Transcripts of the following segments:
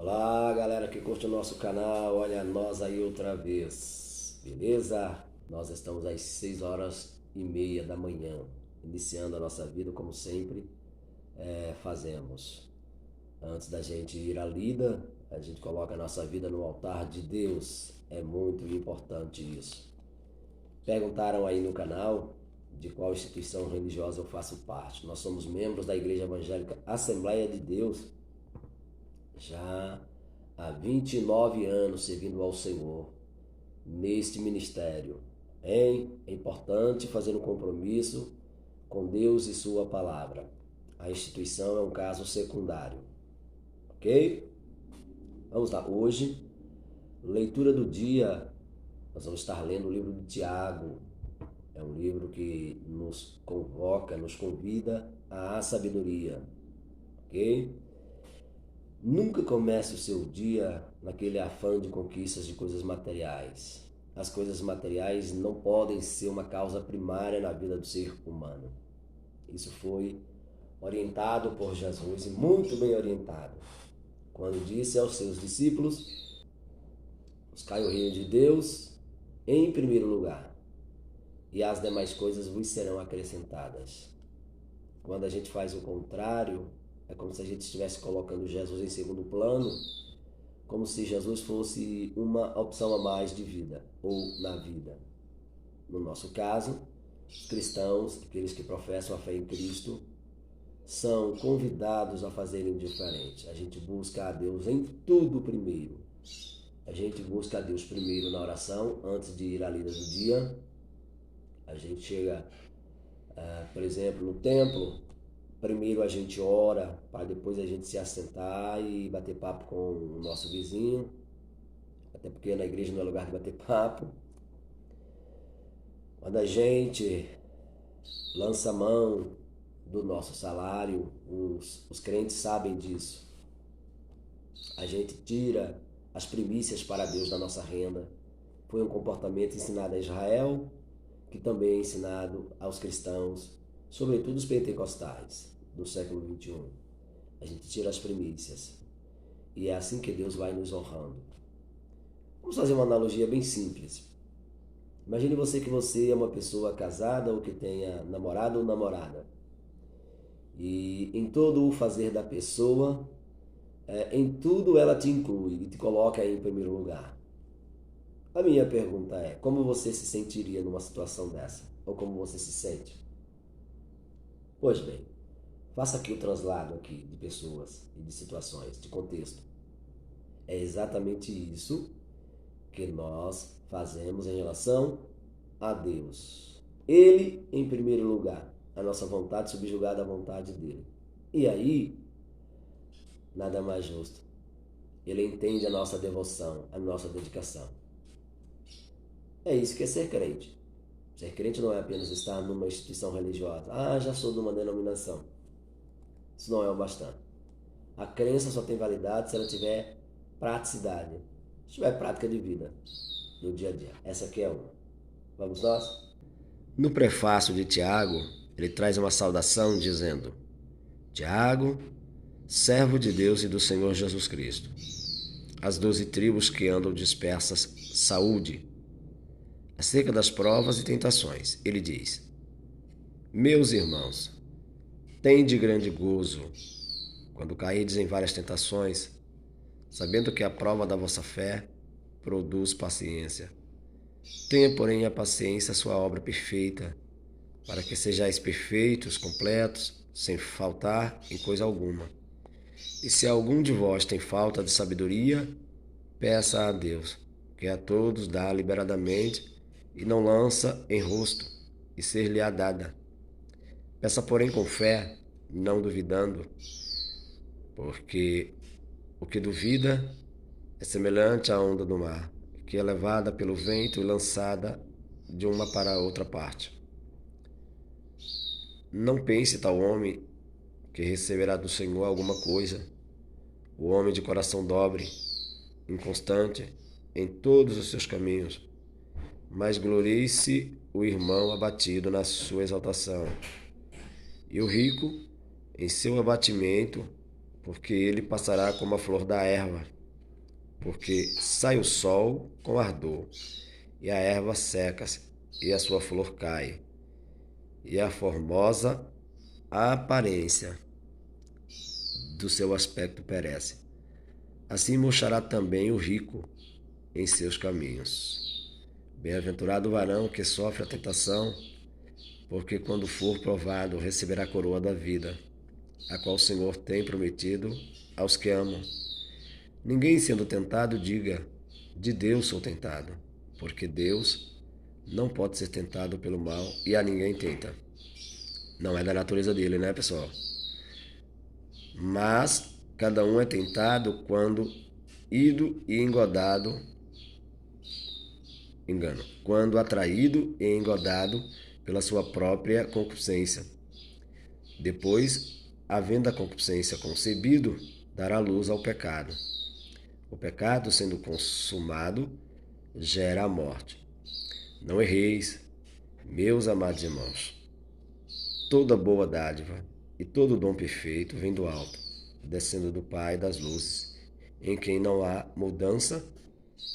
Olá, galera que curte o nosso canal, olha nós aí outra vez, beleza? Nós estamos às 6h30 da manhã, iniciando a nossa vida como sempre fazemos. Antes da gente ir à lida, a gente coloca a nossa vida no altar de Deus, é muito importante isso. Perguntaram aí no canal de qual instituição religiosa eu faço parte. Nós somos membros da Igreja Evangélica Assembleia de Deus, já há 29 anos servindo ao Senhor neste ministério. É importante fazer um compromisso com Deus e sua palavra. A instituição é um caso secundário, ok? Vamos lá, hoje, leitura do dia, nós vamos estar lendo o livro de Tiago. É um livro que nos convoca, nos convida à sabedoria, ok? Nunca comece o seu dia naquele afã de conquistas de coisas materiais. As coisas materiais não podem ser uma causa primária na vida do ser humano. Isso foi orientado por Jesus e muito bem orientado, quando disse aos seus discípulos: buscai o reino de Deus em primeiro lugar, e as demais coisas vos serão acrescentadas. Quando a gente faz o contrário, é como se a gente estivesse colocando Jesus em segundo plano, como se Jesus fosse uma opção a mais de vida ou na vida. No nosso caso, os cristãos, aqueles que professam a fé em Cristo, são convidados a fazerem diferente. A gente busca a Deus em tudo primeiro. A gente busca a Deus primeiro na oração, antes de ir à lida do dia. A gente chega, por exemplo, no templo. Primeiro a gente ora, para depois a gente se assentar e bater papo com o nosso vizinho. Até porque na igreja não é lugar de bater papo. Quando a gente lança a mão do nosso salário, os crentes sabem disso. A gente tira as primícias para Deus da nossa renda. Foi um comportamento ensinado a Israel, que também é ensinado aos cristãos, sobretudo os pentecostais do século XXI. A gente tira as primícias. E é assim que Deus vai nos honrando. Vamos fazer uma analogia bem simples. Imagine que você é uma pessoa casada ou que tenha namorado ou namorada. E em todo o fazer da pessoa, em tudo ela te inclui e te coloca em primeiro lugar. A minha pergunta é, como você se sentiria numa situação dessa? Ou como você se sente? Pois bem, faça aqui o translado aqui de pessoas e de situações, de contexto. É exatamente isso que nós fazemos em relação a Deus. Ele em primeiro lugar, a nossa vontade subjugada à vontade dele. E aí, nada mais justo. Ele entende a nossa devoção, a nossa dedicação. É isso que é ser crente. Ser crente não é apenas estar numa instituição religiosa. Ah, já sou de uma denominação. Isso não é o bastante. A crença só tem validade se ela tiver praticidade, se tiver prática de vida no dia a dia. Essa aqui é uma. Vamos nós? No prefácio de Tiago, ele traz uma saudação dizendo: Tiago, servo de Deus e do Senhor Jesus Cristo, as 12 tribos que andam dispersas, saúde. Acerca das provas e tentações, ele diz: meus irmãos, tende grande gozo quando cairdes em várias tentações, sabendo que a prova da vossa fé produz paciência. Tenha, porém, a paciência a sua obra perfeita, para que sejais perfeitos, completos, sem faltar em coisa alguma. E se algum de vós tem falta de sabedoria, peça a Deus, que a todos dá liberadamente e não lança em rosto, e ser-lhe-á dada. Peça, porém, com fé, não duvidando, porque o que duvida é semelhante à onda do mar, que é levada pelo vento e lançada de uma para outra parte. Não pense tal homem que receberá do Senhor alguma coisa. O homem de coração dobre, inconstante em todos os seus caminhos, mas glorie-se o irmão abatido na sua exaltação, e o rico em seu abatimento, porque ele passará como a flor da erva, porque sai o sol com ardor, e a erva seca-se, e a sua flor cai, e a formosa aparência do seu aspecto perece. Assim murchará também o rico em seus caminhos. Bem-aventurado o varão que sofre a tentação, porque quando for provado receberá a coroa da vida, a qual o Senhor tem prometido aos que amam. Ninguém sendo tentado diga, de Deus sou tentado, porque Deus não pode ser tentado pelo mal e a ninguém tenta. Não é da natureza dele, né, pessoal? Mas cada um é tentado quando ido e engodado, quando atraído e engodado pela sua própria concupiscência. Depois, havendo a concupiscência concebido, dará luz ao pecado. O pecado, sendo consumado, gera a morte. Não erreis, meus amados irmãos. Toda boa dádiva e todo dom perfeito vem do alto, descendo do Pai das luzes, em quem não há mudança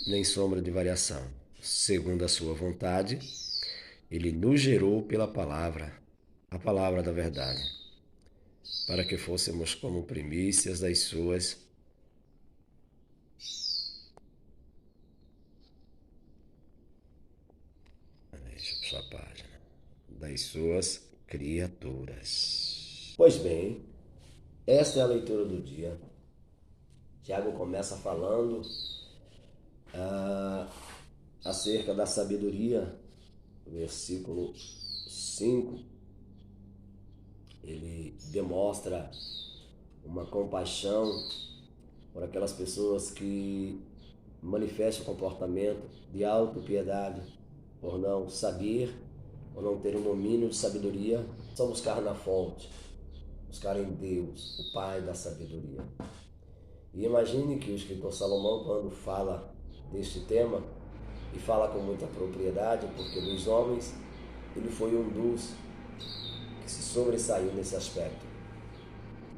nem sombra de variação. Segundo a sua vontade, ele nos gerou pela palavra, a palavra da verdade, para que fôssemos como primícias das suas. Deixa eu puxar a página. Das suas criaturas. Pois bem, esta é a leitura do dia. Tiago começa falando acerca da sabedoria, versículo 5. Ele demonstra uma compaixão por aquelas pessoas que manifestam comportamento de autopiedade, por não saber, por não ter um domínio de sabedoria, só buscar na fonte, buscar em Deus, o Pai da sabedoria. E imagine que o escritor Salomão, quando fala deste tema, e fala com muita propriedade, porque dos homens ele foi um dos que se sobressaiu nesse aspecto.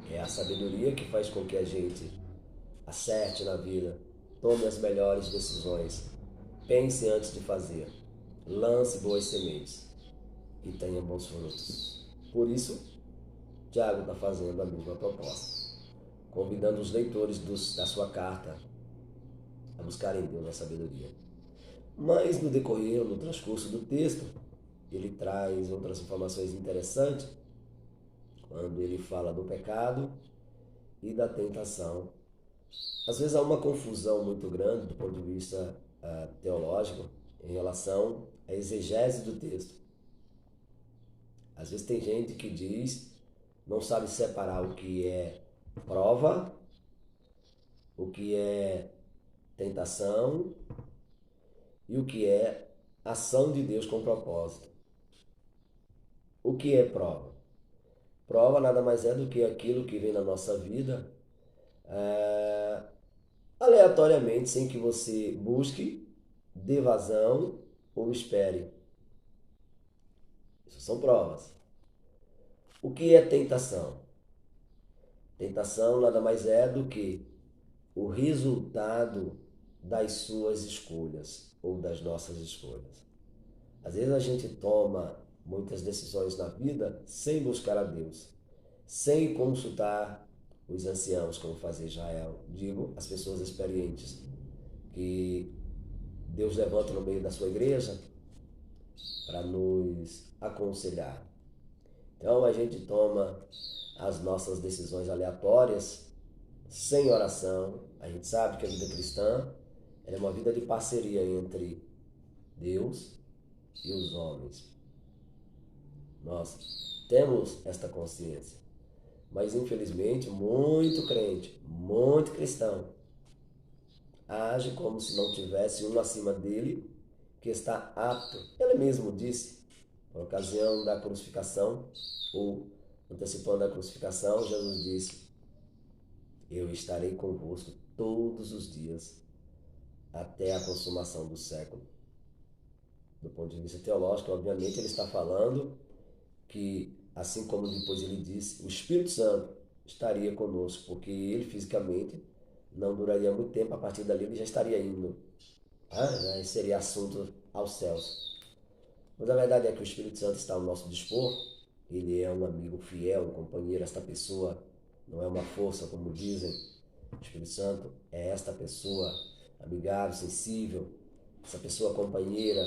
É a sabedoria que faz com que a gente acerte na vida, tome as melhores decisões, pense antes de fazer, lance boas sementes e tenha bons frutos. Por isso, Tiago está fazendo a mesma proposta, convidando os leitores da sua carta a buscarem em Deus a sabedoria. Mas no decorrer, no transcurso do texto, ele traz outras informações interessantes quando ele fala do pecado e da tentação. Às vezes há uma confusão muito grande do ponto de vista teológico em relação à exegese do texto. Às vezes tem gente que diz, não sabe separar o que é prova, o que é tentação e o que é ação de Deus com propósito. O que é prova? Prova nada mais é do que aquilo que vem na nossa vida aleatoriamente, sem que você busque, dê vazão ou espere. Isso são provas. O que é tentação? Tentação nada mais é do que o resultado das suas escolhas ou das nossas escolhas. Às vezes a gente toma muitas decisões na vida sem buscar a Deus, sem consultar os anciãos, como fazia Israel, digo, as pessoas experientes, que Deus levanta no meio da sua igreja para nos aconselhar. Então a gente toma as nossas decisões aleatórias, sem oração. A gente sabe que a vida cristã é uma vida de parceria entre Deus e os homens. Nós temos esta consciência. Mas infelizmente muito crente, muito cristão, age como se não tivesse um acima dele que está apto. Ele mesmo disse, por ocasião da crucificação, ou antecipando a crucificação, Jesus disse: eu estarei convosco todos os dias até a consumação do século. Do ponto de vista teológico, obviamente, ele está falando que, assim como depois ele disse, o Espírito Santo estaria conosco, porque ele fisicamente não duraria muito tempo, a partir dali ele já estaria indo, né? Seria assunto aos céus. Mas a verdade é que o Espírito Santo está ao nosso dispor, ele é um amigo fiel, um companheiro, esta pessoa não é uma força, como dizem. O Espírito Santo é esta pessoa amigável, sensível, essa pessoa companheira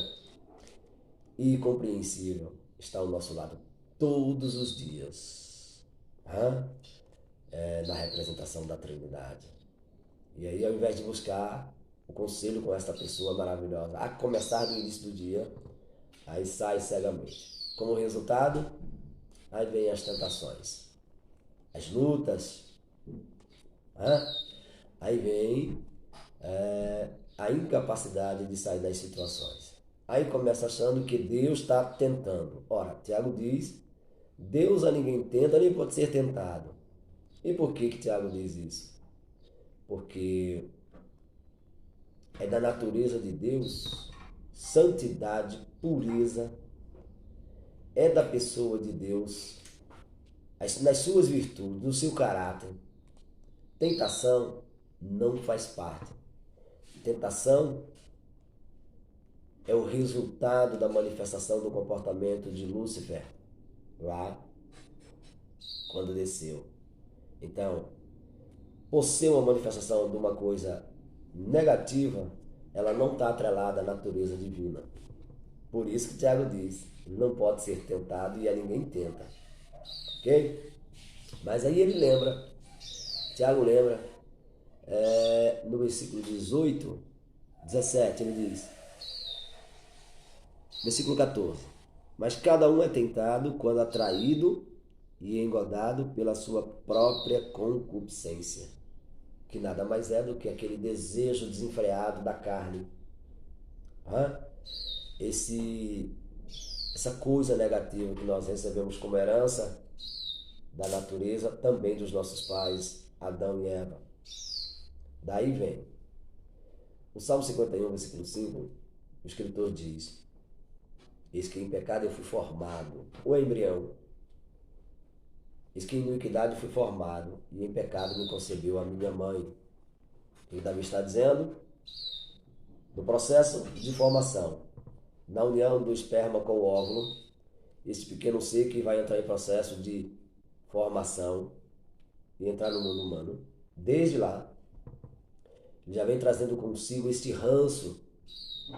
e compreensível, está ao nosso lado todos os dias, na representação da Trindade. E aí, ao invés de buscar o conselho com esta pessoa maravilhosa, a começar do início do dia, aí sai cegamente. Como resultado, aí vem as tentações, as lutas, aí vem a incapacidade de sair das situações. Aí começa achando que Deus está tentando. Ora, Tiago diz, Deus a ninguém tenta, nem pode ser tentado. E por que Tiago diz isso? Porque é da natureza de Deus, santidade, pureza, é da pessoa de Deus, nas suas virtudes, no seu caráter. Tentação não faz parte. Tentação é o resultado da manifestação do comportamento de Lúcifer, lá, quando desceu. Então, por ser uma manifestação de uma coisa negativa, ela não está atrelada à natureza divina. Por isso que Tiago diz, não pode ser tentado e a ninguém tenta. Ok? Mas aí ele lembra, Tiago lembra, no versículo 18, 17, ele diz, versículo 14, mas cada um é tentado quando atraído e engodado pela sua própria concupiscência, que nada mais é do que aquele desejo desenfreado da carne. Essa coisa negativa que nós recebemos como herança da natureza, também dos nossos pais, Adão e Eva. Daí vem. O Salmo 51, versículo 5, o escritor diz, eis que em pecado eu fui formado, o embrião. Eis que em iniquidade fui formado, e em pecado me concebeu a minha mãe. O que Davi está dizendo? No processo de formação, na união do esperma com o óvulo, esse pequeno ser que vai entrar em processo de formação e entrar no mundo humano, desde lá, ele já vem trazendo consigo este ranço,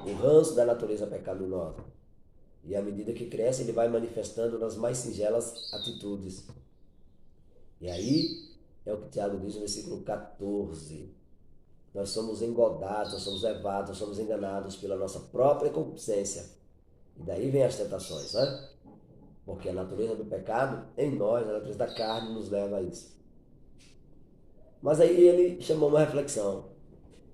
o ranço da natureza pecaminosa. E à medida que cresce, ele vai manifestando nas mais singelas atitudes. E aí é o que Tiago diz no versículo 14. Nós somos engodados, nós somos levados, nós somos enganados pela nossa própria concupiscência. E daí vem as tentações, né? Porque a natureza do pecado em nós, a natureza da carne nos leva a isso. Mas aí ele chamou uma reflexão.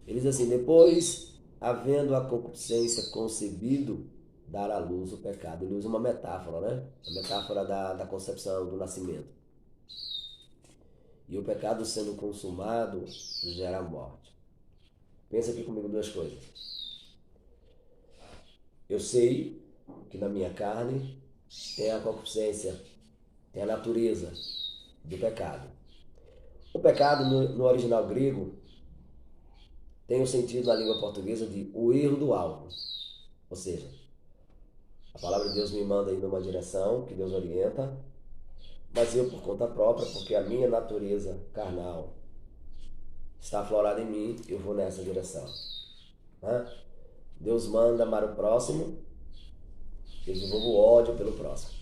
Ele diz assim, depois, havendo a concupiscência concebido, dar à luz o pecado. Ele usa uma metáfora, né? A metáfora da concepção, do nascimento. E o pecado sendo consumado gera a morte. Pensa aqui comigo duas coisas. Eu sei que na minha carne tem a concupiscência, tem a natureza do pecado. O pecado no original grego tem o sentido na língua portuguesa de o erro do alvo. Ou seja, a palavra de Deus me manda ir numa direção que Deus orienta, mas eu por conta própria, porque a minha natureza carnal está aflorada em mim, eu vou nessa direção. Deus manda amar o próximo, eu desenvolvo ódio pelo próximo.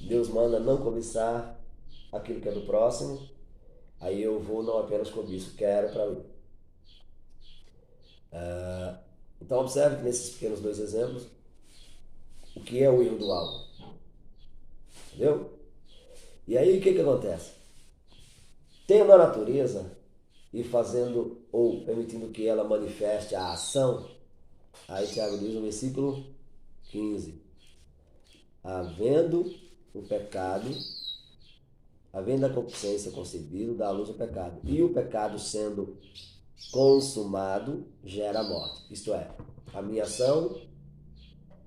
Deus manda não cobiçar aquilo que é do próximo, aí eu vou não apenas cobiço, quero para mim. Então observe que nesses pequenos dois exemplos, o que é o erro do alvo? Entendeu? E aí o que acontece? Tendo a natureza e fazendo ou permitindo que ela manifeste a ação, aí Tiago diz no versículo 15, havendo o pecado, havendo a concupiscência concebida, dá à luz o pecado. E o pecado sendo consumado, gera a morte. Isto é, a minha ação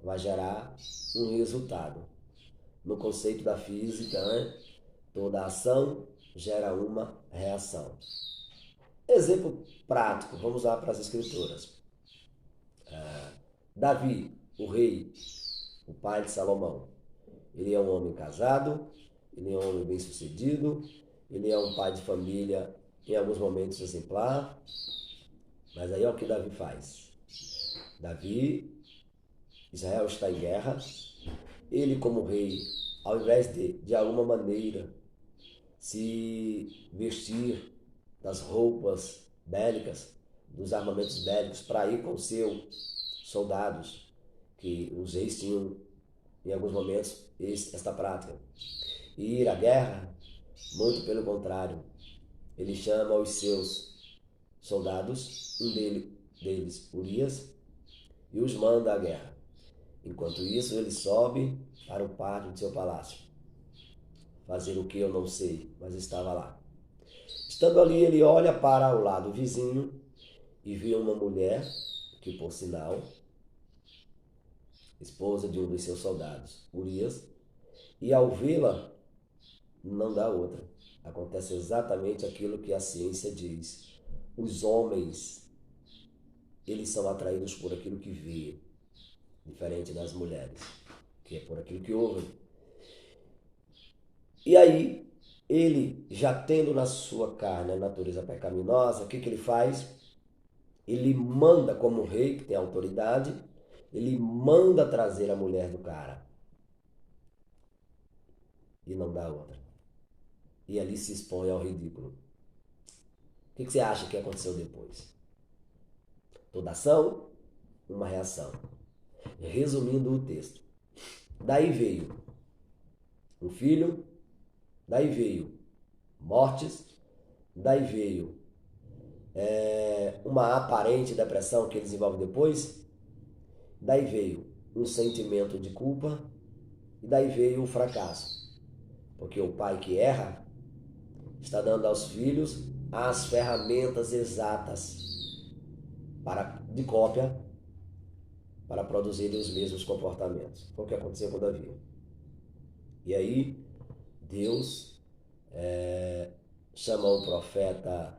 vai gerar um resultado. No conceito da física, né? Toda ação gera uma reação. Exemplo prático, vamos lá para as escrituras. Davi, o rei, o pai de Salomão. Ele é um homem casado, ele é um homem bem-sucedido, ele é um pai de família, em alguns momentos exemplar, mas aí é o que Davi faz. Davi, Israel está em guerra, ele como rei, ao invés de alguma maneira, se vestir das roupas bélicas, dos armamentos bélicos, para ir com seus soldados, que os reis tinham, em alguns momentos, esta prática. E ir à guerra, muito pelo contrário, ele chama os seus soldados, um deles, Urias, e os manda à guerra. Enquanto isso, ele sobe para o pátio de seu palácio. Fazer o que eu não sei, mas estava lá. Estando ali, ele olha para o lado vizinho e vê uma mulher, que por sinal, esposa de um dos seus soldados, Urias, e ao vê-la, não dá outra. Acontece exatamente aquilo que a ciência diz. Os homens, eles são atraídos por aquilo que vê, diferente das mulheres, que é por aquilo que ouvem. E aí, ele, já tendo na sua carne a natureza pecaminosa, o que ele faz? Ele manda, como rei, que tem autoridade, ele manda trazer a mulher do cara. E não dá outra. E ali se expõe ao ridículo. O que você acha que aconteceu depois? Toda ação, uma reação. Resumindo o texto. Daí veio um filho, daí veio mortes, daí veio uma aparente depressão que ele desenvolve depois, daí veio um sentimento de culpa, e daí veio o fracasso. Porque o pai que erra está dando aos filhos as ferramentas exatas de cópia para produzirem os mesmos comportamentos. Foi o que aconteceu com Davi. E aí, Deus chamou o profeta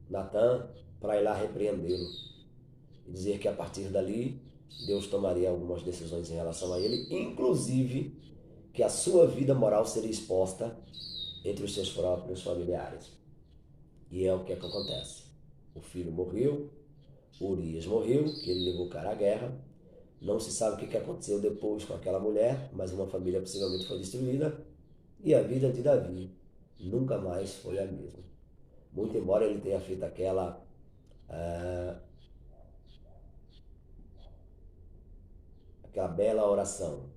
Natã para ir lá repreendê-lo e dizer que a partir dali Deus tomaria algumas decisões em relação a ele, inclusive que a sua vida moral seria exposta entre os seus próprios familiares. E é o que acontece. O filho morreu, Urias morreu, que ele levou o cara à guerra. Não se sabe o que aconteceu depois com aquela mulher, mas uma família possivelmente foi destruída. E a vida de Davi nunca mais foi a mesma. Muito embora ele tenha feito aquela bela oração.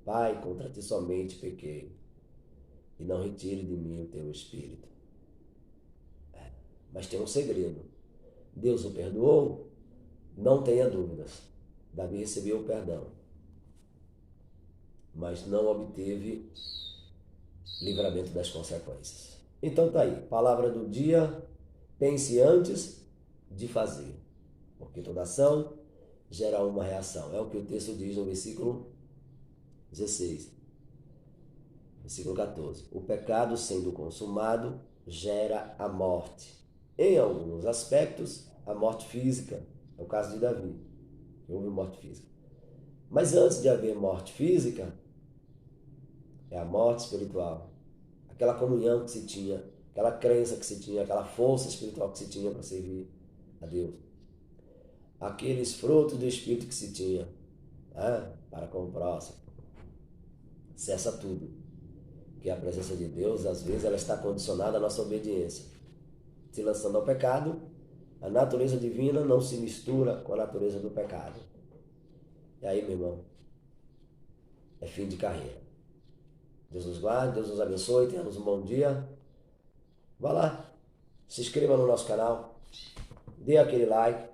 Pai, contra ti somente pequei, e não retire de mim o teu espírito. Mas tem um segredo. Deus o perdoou? Não tenha dúvidas. Davi recebeu o perdão, mas não obteve livramento das consequências. Então tá aí, palavra do dia, pense antes de fazer, porque toda ação gera uma reação. É o que o texto diz no versículo 16, versículo 14. O pecado sendo consumado gera a morte. Em alguns aspectos, a morte física. É o caso de Davi, que houve morte física. Mas antes de haver morte física, é a morte espiritual. Aquela comunhão que se tinha, aquela crença que se tinha, aquela força espiritual que se tinha para servir a Deus. Aqueles frutos do Espírito que se tinha para com o próximo. Cessa tudo. Que a presença de Deus, às vezes, ela está condicionada à nossa obediência. Se lançando ao pecado, a natureza divina não se mistura com a natureza do pecado. E aí, meu irmão, é fim de carreira. Deus nos guarde, Deus nos abençoe, tenhamos um bom dia. Vá lá, se inscreva no nosso canal, dê aquele like,